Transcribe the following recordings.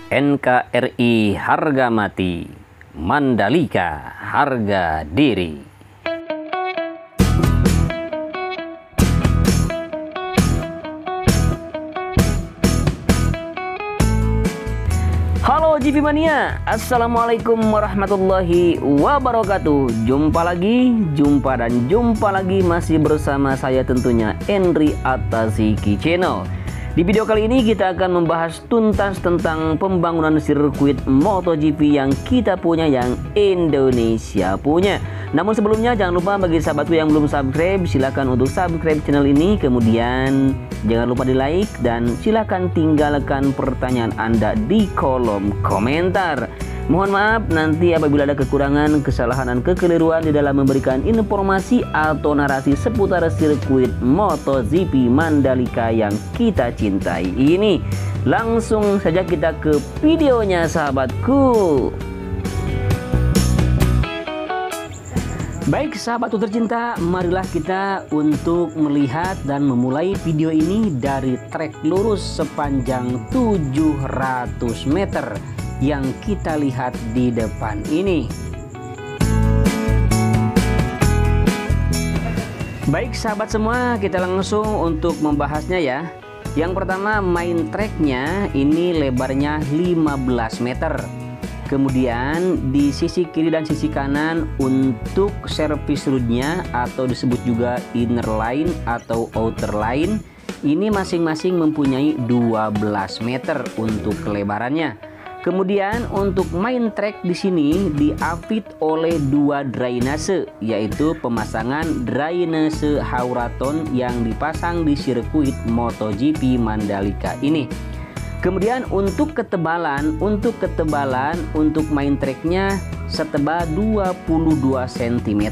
NKRI harga mati, Mandalika harga diri. Halo GP Mania, Assalamualaikum warahmatullahi wabarakatuh. Jumpa lagi masih bersama saya tentunya Henry Ataziki Channel. Di video kali ini kita akan membahas tuntas tentang pembangunan sirkuit MotoGP yang kita punya, yang Indonesia punya. Namun sebelumnya jangan lupa bagi sahabatku yang belum subscribe, silakan untuk subscribe channel ini. Kemudian jangan lupa di like dan silakan tinggalkan pertanyaan Anda di kolom komentar. Mohon maaf nanti apabila ada kekurangan, kesalahan, dan kekeliruan di dalam memberikan informasi atau narasi seputar sirkuit MotoGP Mandalika yang kita cintai ini. Langsung saja kita ke videonya sahabatku. Baik sahabatku tercinta, marilah kita untuk melihat dan memulai video ini dari trek lurus sepanjang 700 meter yang kita lihat di depan ini. Baik sahabat semua, kita langsung untuk membahasnya ya. Yang pertama, main tracknya ini lebarnya 15 meter. Kemudian di sisi kiri dan sisi kanan untuk service roadnya atau disebut juga inner line atau outer line, ini masing-masing mempunyai 12 meter untuk kelebarannya. Kemudian untuk main track di sini diapit oleh dua drainase, yaitu pemasangan drainase Hauraton yang dipasang di sirkuit MotoGP Mandalika ini. Kemudian untuk ketebalan untuk main tracknya setebal 22 cm.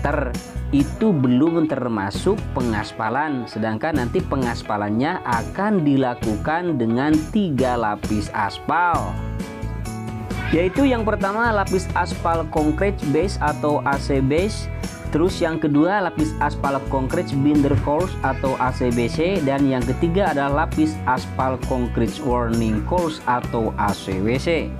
Itu belum termasuk pengaspalan, sedangkan nanti pengaspalannya akan dilakukan dengan 3 lapis aspal. Yaitu yang pertama lapis aspal concrete base atau AC base, terus yang kedua lapis aspal concrete binder course atau ACBC, dan yang ketiga adalah lapis aspal concrete warning course atau ACWC.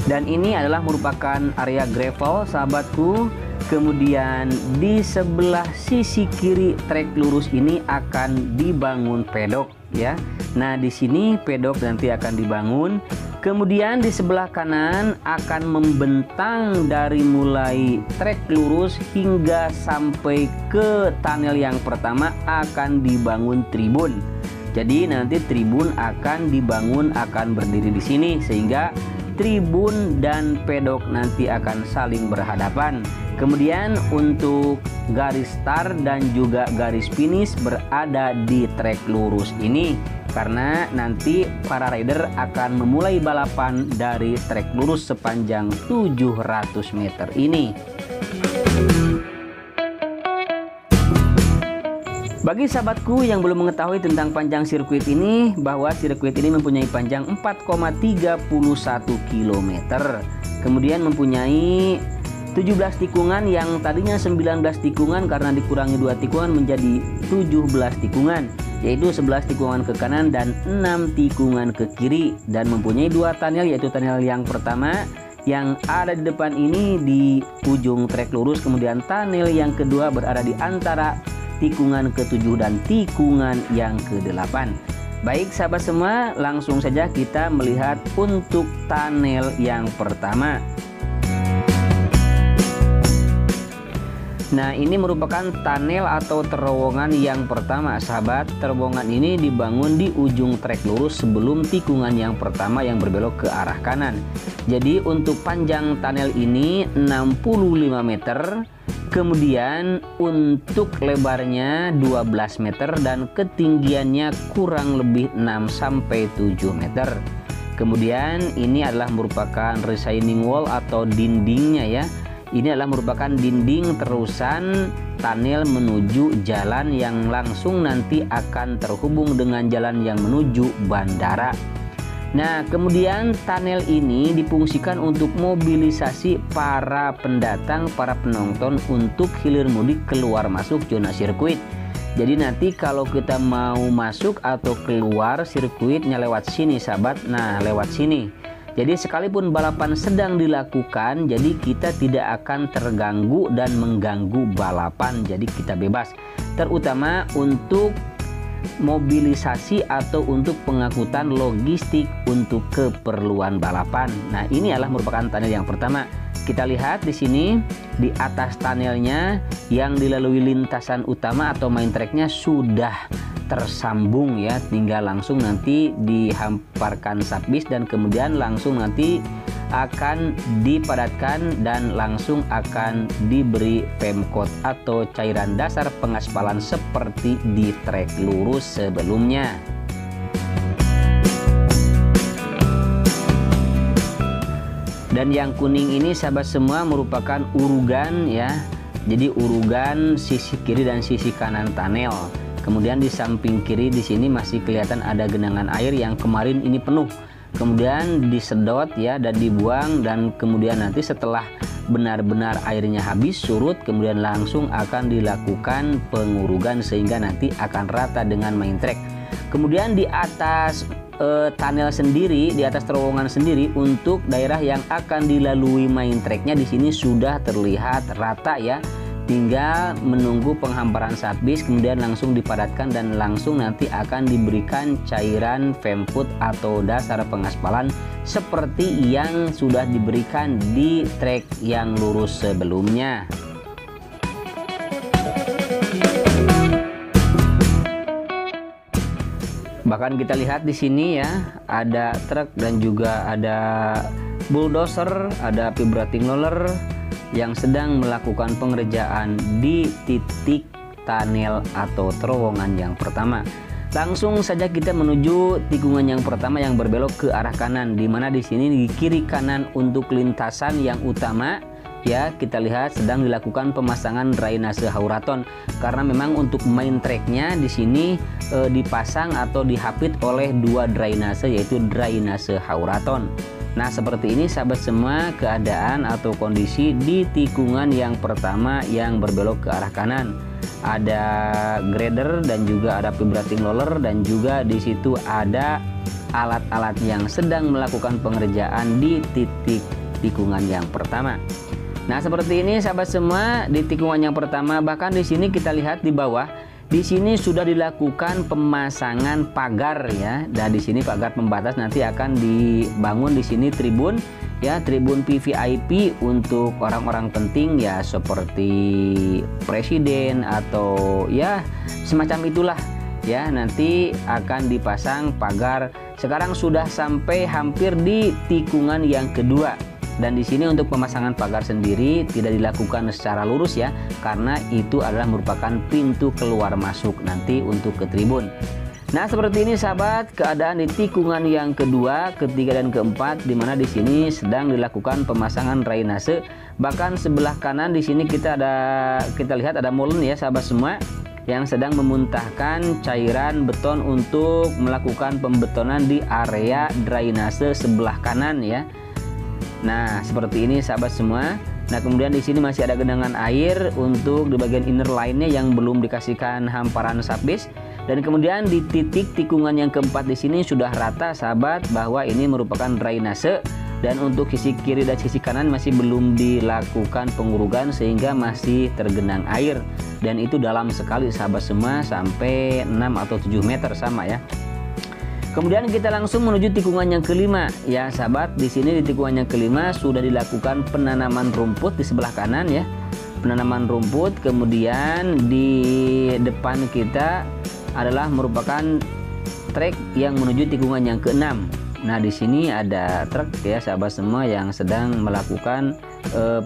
Dan ini adalah merupakan area gravel sahabatku. Kemudian di sebelah sisi kiri trek lurus ini akan dibangun pedok ya. Nah di sini pedok nanti akan dibangun. Kemudian di sebelah kanan akan membentang dari mulai trek lurus hingga sampai ke tunnel yang pertama akan dibangun tribun. Jadi nanti tribun akan dibangun, akan berdiri di sini sehingga tribun dan pedok nanti akan saling berhadapan. Kemudian untuk garis start dan juga garis finish berada di trek lurus ini, karena nanti para rider akan memulai balapan dari trek lurus sepanjang 700 meter ini. Bagi sahabatku yang belum mengetahui tentang panjang sirkuit ini, bahwa sirkuit ini mempunyai panjang 4,31 km. Kemudian mempunyai 17 tikungan yang tadinya 19 tikungan karena dikurangi 2 tikungan menjadi 17 tikungan, yaitu 11 tikungan ke kanan dan 6 tikungan ke kiri, dan mempunyai 2 tunnel, yaitu tunnel yang pertama yang ada di depan ini di ujung trek lurus, kemudian tunnel yang kedua berada di antara tikungan ke-7 dan tikungan yang ke-8. Baik sahabat semua, langsung saja kita melihat untuk tunnel yang pertama. Nah ini merupakan tunnel atau terowongan yang pertama sahabat. Terowongan ini dibangun di ujung trek lurus sebelum tikungan yang pertama yang berbelok ke arah kanan. Jadi untuk panjang tunnel ini 65 meter. Kemudian untuk lebarnya 12 meter dan ketinggiannya kurang lebih 6-7 meter. Kemudian ini adalah merupakan retaining wall atau dindingnya ya. Ini adalah merupakan dinding terusan tunnel menuju jalan yang langsung nanti akan terhubung dengan jalan yang menuju bandara. Nah, kemudian tunnel ini difungsikan untuk mobilisasi para pendatang, para penonton untuk hilir mudik keluar masuk zona sirkuit. Jadi nanti kalau kita mau masuk atau keluar sirkuitnya lewat sini sahabat, nah lewat sini. Jadi sekalipun balapan sedang dilakukan, jadi kita tidak akan terganggu dan mengganggu balapan. Jadi kita bebas, terutama untuk mobilisasi atau untuk pengangkutan logistik untuk keperluan balapan. Nah, ini adalah merupakan tunnel yang pertama. Kita lihat di sini di atas tunnelnya yang dilalui lintasan utama atau main tracknya sudah tersambung ya, tinggal langsung nanti dihamparkan subbis dan kemudian langsung nanti akan dipadatkan dan langsung akan diberi pemkot atau cairan dasar pengaspalan seperti di trek lurus sebelumnya. Dan yang kuning ini sahabat semua merupakan urugan ya. Jadi urugan sisi kiri dan sisi kanan tunnel. Kemudian di samping kiri di sini masih kelihatan ada genangan air yang kemarin ini penuh. Kemudian disedot ya dan dibuang, dan kemudian nanti setelah benar-benar airnya habis surut, kemudian langsung akan dilakukan pengurugan sehingga nanti akan rata dengan main track. Kemudian di atas tunnel sendiri, di atas terowongan sendiri untuk daerah yang akan dilalui main tracknya di sini sudah terlihat rata ya. Tinggal menunggu penghamparan subbis kemudian langsung dipadatkan dan langsung nanti akan diberikan cairan pemput atau dasar pengaspalan seperti yang sudah diberikan di trek yang lurus sebelumnya. Bahkan kita lihat di sini ya, ada truk dan juga ada bulldozer, ada vibrating roller yang sedang melakukan pengerjaan di titik tunnel atau terowongan yang pertama. Langsung saja kita menuju tikungan yang pertama yang berbelok ke arah kanan, di mana di sini di kiri kanan untuk lintasan yang utama ya, kita lihat sedang dilakukan pemasangan drainase hauraton karena memang untuk main tracknya di sini dipasang atau dihapit oleh dua drainase, yaitu drainase hauraton. Nah, seperti ini sahabat semua keadaan atau kondisi di tikungan yang pertama yang berbelok ke arah kanan. Ada grader dan juga ada vibrating roller dan juga di situ ada alat-alat yang sedang melakukan pengerjaan di titik tikungan yang pertama. Nah, seperti ini sahabat semua di tikungan yang pertama. Bahkan di sini kita lihat di bawah, di sini sudah dilakukan pemasangan pagar ya. Dan di sini pagar pembatas nanti akan dibangun di sini tribun ya, tribun VVIP untuk orang-orang penting ya, seperti presiden atau ya semacam itulah ya. Nanti akan dipasang pagar. Sekarang sudah sampai hampir di tikungan yang kedua. Dan di sini untuk pemasangan pagar sendiri tidak dilakukan secara lurus ya, karena itu adalah merupakan pintu keluar masuk nanti untuk ke tribun. Nah, seperti ini sahabat keadaan di tikungan yang kedua, ketiga dan keempat, di mana di sini sedang dilakukan pemasangan drainase. Bahkan sebelah kanan di sini kita lihat ada molen ya sahabat semua, yang sedang memuntahkan cairan beton untuk melakukan pembetonan di area drainase sebelah kanan ya. Nah, seperti ini sahabat semua. Nah, kemudian di sini masih ada genangan air untuk di bagian inner line-nya yang belum dikasihkan hamparan subbis. Dan kemudian di titik tikungan yang keempat di sini sudah rata sahabat, bahwa ini merupakan drainase, dan untuk sisi kiri dan sisi kanan masih belum dilakukan pengurugan sehingga masih tergenang air, dan itu dalam sekali sahabat semua, sampai 6 atau 7 meter sama ya. Kemudian kita langsung menuju tikungan yang kelima ya sahabat. Di sini di tikungan yang kelima sudah dilakukan penanaman rumput di sebelah kanan ya, penanaman rumput. Kemudian di depan kita adalah merupakan trek yang menuju tikungan yang keenam. Nah, di sini ada truk ya sahabat semua yang sedang melakukan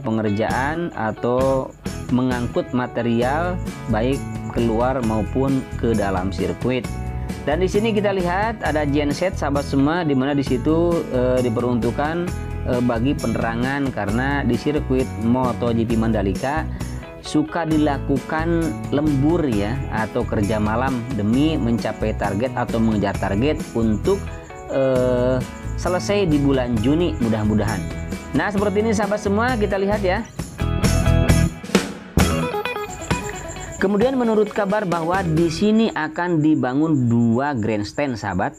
pengerjaan atau mengangkut material baik keluar maupun ke dalam sirkuit. Dan di sini kita lihat ada genset sahabat semua, di mana di situ diperuntukkan bagi penerangan, karena di sirkuit MotoGP Mandalika suka dilakukan lembur ya atau kerja malam demi mencapai target atau mengejar target untuk selesai di bulan Juni mudah-mudahan. Nah, seperti ini sahabat semua, kita lihat ya. Kemudian menurut kabar bahwa di sini akan dibangun 2 grandstand sahabat.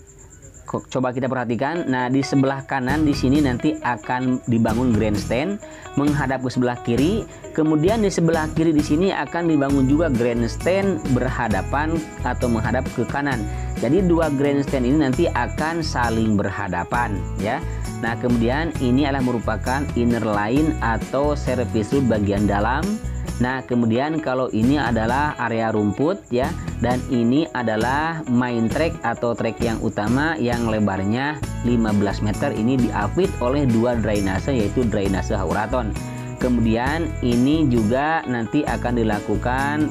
Coba kita perhatikan. Nah, di sebelah kanan di sini nanti akan dibangun grandstand menghadap ke sebelah kiri. Kemudian di sebelah kiri di sini akan dibangun juga grandstand berhadapan atau menghadap ke kanan. Jadi 2 grandstand ini nanti akan saling berhadapan ya. Nah, kemudian ini adalah merupakan inner line atau service road bagian dalam. Nah, kemudian kalau ini adalah area rumput ya, dan ini adalah main track atau track yang utama yang lebarnya 15 meter. Ini diapit oleh 2 drainase, yaitu drainase Hauraton. Kemudian ini juga nanti akan dilakukan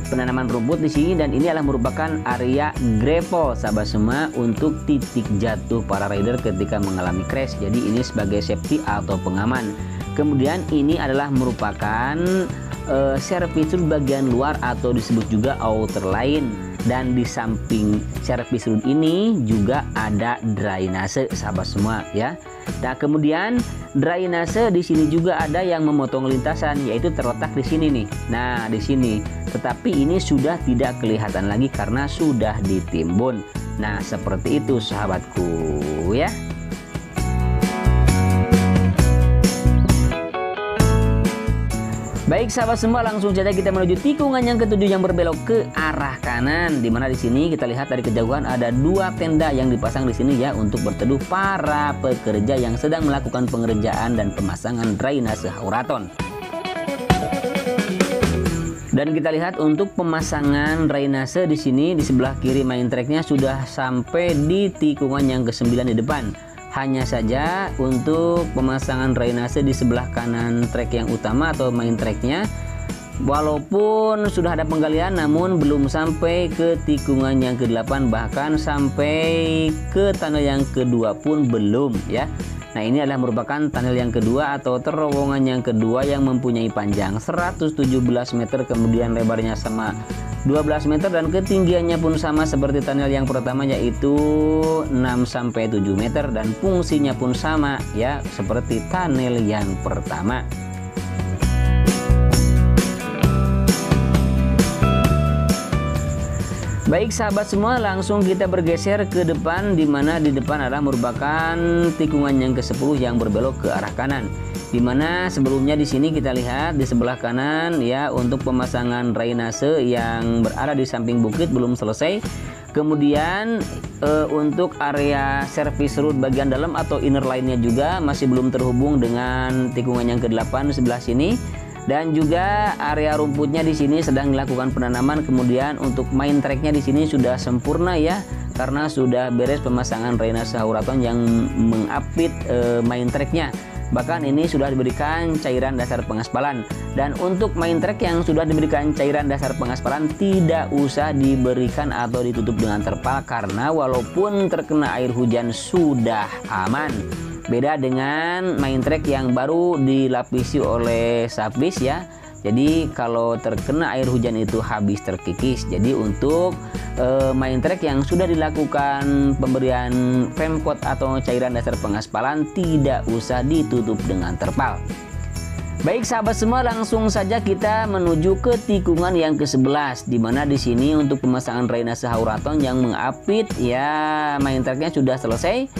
penanaman rumput di sini, dan ini adalah merupakan area gravel sahabat semua untuk titik jatuh para rider ketika mengalami crash. Jadi ini sebagai safety atau pengaman. Kemudian ini adalah merupakan service road bagian luar atau disebut juga outer line, dan di samping service road ini juga ada drainase sahabat semua ya. Nah, kemudian drainase di sini juga ada yang memotong lintasan, yaitu terletak di sini nih. Nah, di sini. Tetapi ini sudah tidak kelihatan lagi karena sudah ditimbun. Nah, seperti itu sahabatku ya. Baik sahabat semua, langsung saja kita menuju tikungan yang ketujuh yang berbelok ke arah kanan. Dimana di sini kita lihat dari kejauhan ada 2 tenda yang dipasang di sini ya, untuk berteduh para pekerja yang sedang melakukan pengerjaan dan pemasangan drainase Hauraton. Dan kita lihat untuk pemasangan drainase di sini di sebelah kiri main tracknya sudah sampai di tikungan yang ke-9 di depan. Hanya saja untuk pemasangan drainase di sebelah kanan trek yang utama atau main tracknya, walaupun sudah ada penggalian namun belum sampai ke tikungan yang ke-8, bahkan sampai ke tunnel yang kedua pun belum ya. Nah, ini adalah merupakan tunnel yang kedua atau terowongan yang kedua yang mempunyai panjang 117 meter, kemudian lebarnya sama 12 meter, dan ketinggiannya pun sama seperti tunnel yang pertama, yaitu 6-7 meter, dan fungsinya pun sama ya seperti tunnel yang pertama. Baik sahabat semua, langsung kita bergeser ke depan, di mana di depan adalah merupakan tikungan yang ke-10 yang berbelok ke arah kanan. Di mana sebelumnya di sini kita lihat di sebelah kanan ya, untuk pemasangan drainase yang berada di samping bukit belum selesai. Kemudian untuk area service road bagian dalam atau inner line-nya juga masih belum terhubung dengan tikungan yang ke-8 sebelah sini. Dan juga area rumputnya di sini sedang dilakukan penanaman. Kemudian untuk main tracknya di sini sudah sempurna ya, karena sudah beres pemasangan drainase Hauraton yang mengapit main tracknya. Bahkan ini sudah diberikan cairan dasar pengaspalan. Dan untuk main track yang sudah diberikan cairan dasar pengaspalan tidak usah diberikan atau ditutup dengan terpal, karena walaupun terkena air hujan sudah aman. Beda dengan main track yang baru dilapisi oleh sapis ya. Jadi kalau terkena air hujan itu habis terkikis. Jadi untuk main track yang sudah dilakukan pemberian Femcoat atau cairan dasar pengaspalan tidak usah ditutup dengan terpal. Baik sahabat semua, langsung saja kita menuju ke tikungan yang ke-11, di mana di sini untuk pemasangan drainase Hauraton yang mengapit ya main tracknya sudah selesai.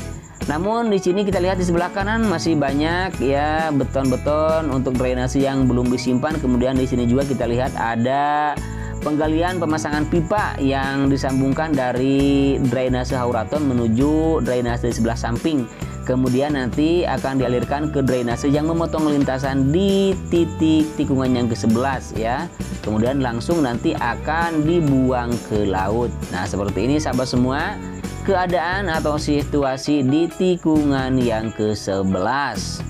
Namun di sini kita lihat di sebelah kanan masih banyak ya beton-beton untuk drainase yang belum disimpan. Kemudian di sini juga kita lihat ada penggalian pemasangan pipa yang disambungkan dari drainase Hauraton menuju drainase sebelah samping. Kemudian nanti akan dialirkan ke drainase yang memotong lintasan di titik tikungan yang ke-11 ya. Kemudian langsung nanti akan dibuang ke laut. Nah, seperti ini sahabat semua keadaan atau situasi di tikungan yang ke-11.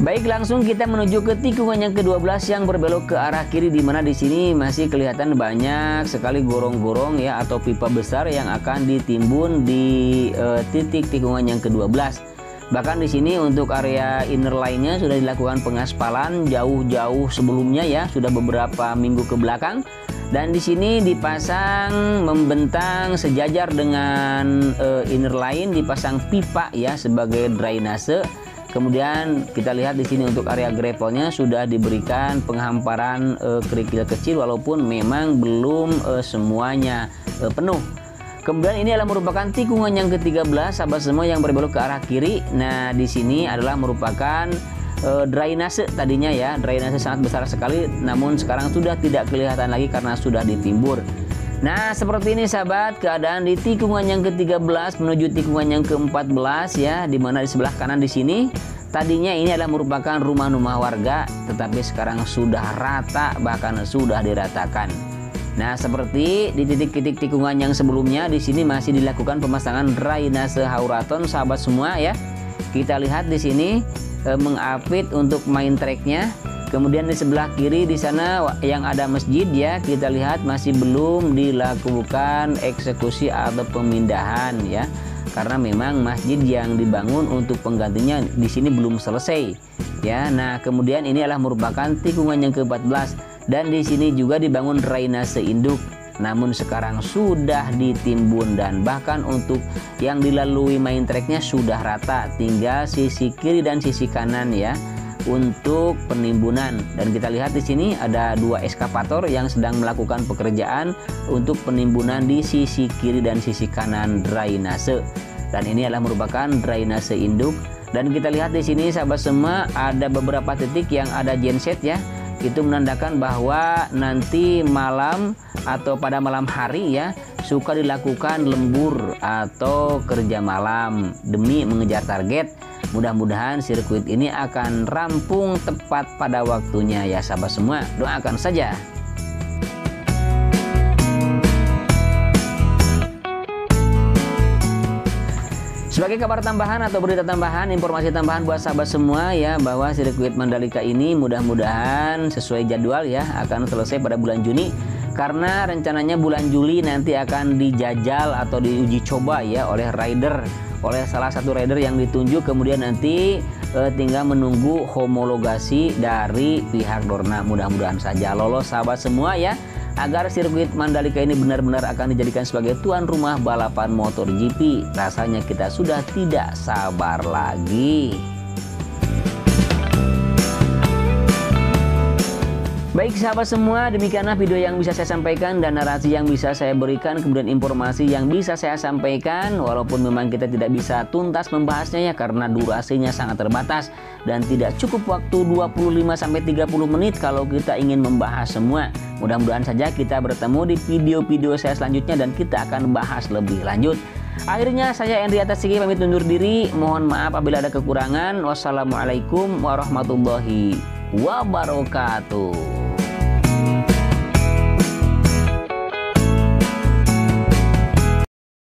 Baik, langsung kita menuju ke tikungan yang ke-12 yang berbelok ke arah kiri, di mana di sini masih kelihatan banyak sekali gorong-gorong ya atau pipa besar yang akan ditimbun di titik tikungan yang ke-12. Bahkan di sini untuk area inner line-nya sudah dilakukan pengaspalan jauh-jauh sebelumnya ya, sudah beberapa minggu ke belakang. Dan di sini dipasang membentang sejajar dengan inner line, dipasang pipa ya sebagai drainase. Kemudian kita lihat di sini untuk area gravelnya sudah diberikan penghamparan kerikil kecil, walaupun memang belum semuanya penuh. Kemudian ini adalah merupakan tikungan yang ke-13 sahabat semua yang berbelok ke arah kiri. Nah di sini adalah merupakan drainase tadinya ya, drainase sangat besar sekali, namun sekarang sudah tidak kelihatan lagi karena sudah ditimbur. Nah seperti ini sahabat keadaan di tikungan yang ke-13 menuju tikungan yang ke-14 ya, dimana di sebelah kanan di sini tadinya ini adalah merupakan rumah-rumah warga, tetapi sekarang sudah rata, bahkan sudah diratakan. Nah seperti di titik-titik tikungan yang sebelumnya, di sini masih dilakukan pemasangan drainase hauraton sahabat semua ya. Kita lihat di sini mengapit untuk main tracknya. Kemudian di sebelah kiri di sana yang ada masjid ya, kita lihat masih belum dilakukan eksekusi atau pemindahan ya, karena memang masjid yang dibangun untuk penggantinya di sini belum selesai ya. Nah kemudian ini adalah merupakan tikungan yang ke-14 dan di sini juga dibangun drainase induk, namun sekarang sudah ditimbun dan bahkan untuk yang dilalui main tracknya sudah rata, tinggal sisi kiri dan sisi kanan ya untuk penimbunan. Dan kita lihat di sini ada dua eskavator yang sedang melakukan pekerjaan untuk penimbunan di sisi kiri dan sisi kanan drainase. Dan ini adalah merupakan drainase induk. Dan kita lihat di sini sahabat semua ada beberapa titik yang ada genset ya. Itu menandakan bahwa nanti malam atau pada malam hari ya suka dilakukan lembur atau kerja malam demi mengejar target. Mudah-mudahan sirkuit ini akan rampung tepat pada waktunya ya sahabat semua, doakan saja. Sebagai kabar tambahan atau berita tambahan, informasi tambahan buat sahabat semua ya, bahwa sirkuit Mandalika ini mudah-mudahan sesuai jadwal ya akan selesai pada bulan Juni, karena rencananya bulan Juli nanti akan dijajal atau diuji coba ya oleh salah satu rider yang ditunjuk, kemudian nanti tinggal menunggu homologasi dari pihak Dorna. Mudah-mudahan saja lolos sahabat semua ya, agar sirkuit Mandalika ini benar-benar akan dijadikan sebagai tuan rumah balapan MotoGP. Rasanya kita sudah tidak sabar lagi. Baik sahabat semua, demikianlah video yang bisa saya sampaikan dan narasi yang bisa saya berikan, kemudian informasi yang bisa saya sampaikan, walaupun memang kita tidak bisa tuntas membahasnya ya karena durasinya sangat terbatas dan tidak cukup waktu 25-30 menit kalau kita ingin membahas semua. Mudah-mudahan saja kita bertemu di video-video saya selanjutnya dan kita akan bahas lebih lanjut. Akhirnya saya Endri Atasigi pamit undur diri. Mohon maaf apabila ada kekurangan. Wassalamualaikum warahmatullahi wabarakatuh.